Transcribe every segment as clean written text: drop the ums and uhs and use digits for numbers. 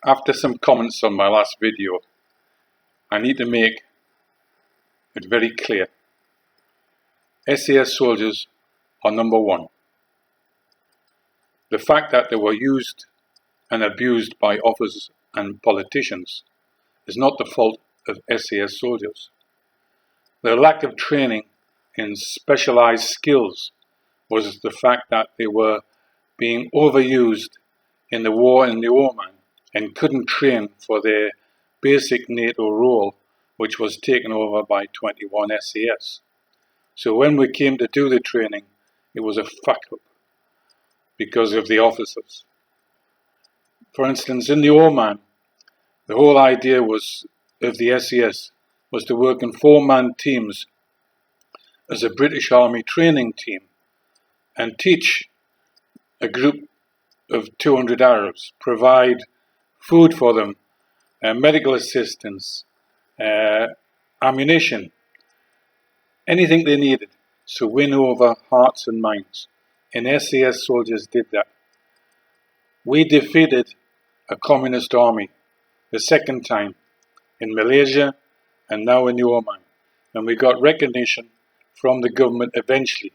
After some comments on my last video, I need to make it very clear. SAS soldiers are number one. The fact that they were used and abused by officers and politicians is not the fault of SAS soldiers. Their lack of training in specialized skills was the fact that they were being overused in the war in the Oman and couldn't train for their basic NATO role, which was taken over by 21 SAS. So when we came to do the training, it was a fuck up because of the officers. For instance, in the Oman, the whole idea was of the SAS was to work in 4-man teams as a British Army training team and teach a group of 200 Arabs, provide food for them, medical assistance, ammunition, anything they needed to win over hearts and minds. And SAS soldiers did that. We defeated a communist army the second time in Malaysia and now in Oman. And we got recognition from the government eventually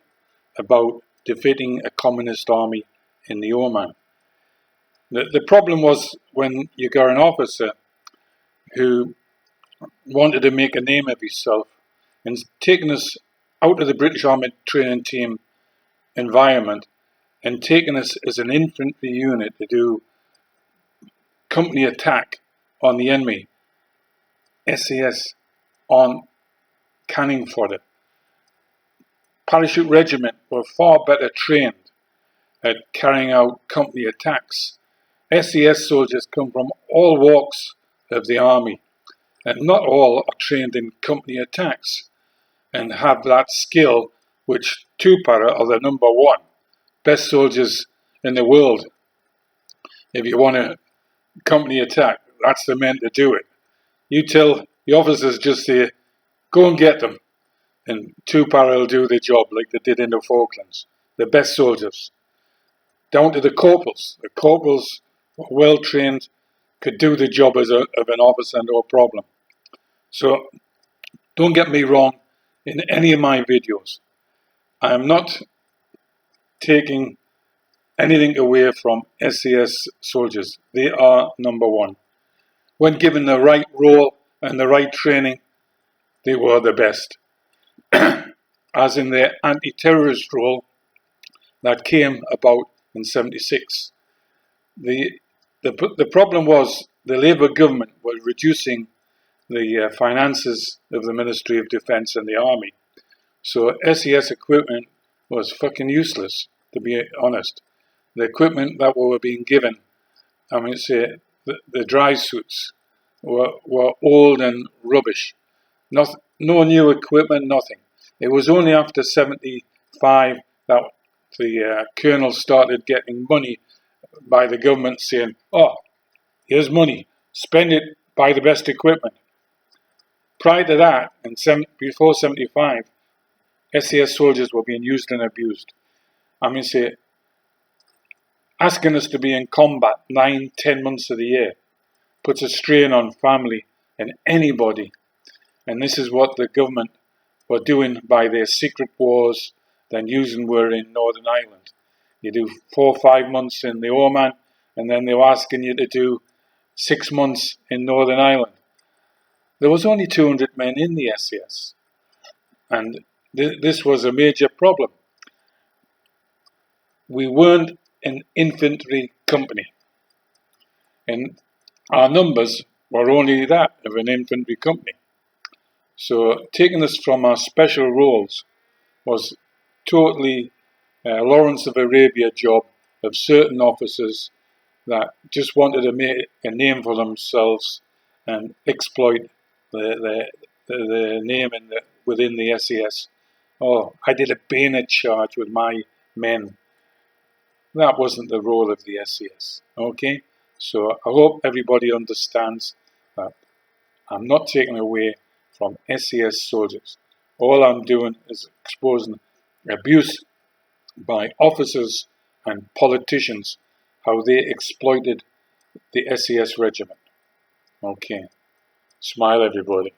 about defeating a communist army in the Oman. The problem was when you got an officer who wanted to make a name of himself and taking us out of the British Army training team environment and taking us as an infantry unit to do company attack on the enemy. SAS on canning fodder. Parachute regiment were far better trained at carrying out company attacks. SAS soldiers come from all walks of the army, and not all are trained in company attacks and have that skill, which 2-para are the number one best soldiers in the world. If you want a company attack, that's the men to do it. You tell the officers, just say, go and get them, and 2-para will do the job like they did in the Falklands. The best soldiers. Down to the corporals. The corporals were well trained, could do the job of an officer, no problem. So don't get me wrong in any of my videos. I am not taking anything away from SAS soldiers. They are number one. When given the right role and the right training, they were the best. As in their anti-terrorist role that came about in '76. The problem was the Labour government was reducing the finances of the Ministry of Defence and the Army. So SAS equipment was fucking useless, to be honest. The equipment that we were being given, the dry suits were old and rubbish. No new equipment, nothing. It was only after '75 that the colonel started getting money by the government saying, oh, here's money, spend it, buy the best equipment. Prior to that, and before '75, SAS soldiers were being used and abused. Asking us to be in combat 9-10 months of the year puts a strain on family and anybody. And this is what the government were doing by their secret wars, then using were in Northern Ireland. You do 4 or 5 months in the Oman, and then they were asking you to do 6 months in Northern Ireland. There was only 200 men in the SAS, and this was a major problem. We weren't an infantry company, and our numbers were only that of an infantry company. So taking us from our special roles was totally Lawrence of Arabia job of certain officers that just wanted to make a name for themselves and exploit the name within the SAS. Oh, I did a bayonet charge with my men. That wasn't the role of the SAS. Okay? So I hope everybody understands that I'm not taking away from SAS soldiers. All I'm doing is exposing abuse by officers and politicians, how they exploited the SAS regiment. Okay. Smile, everybody.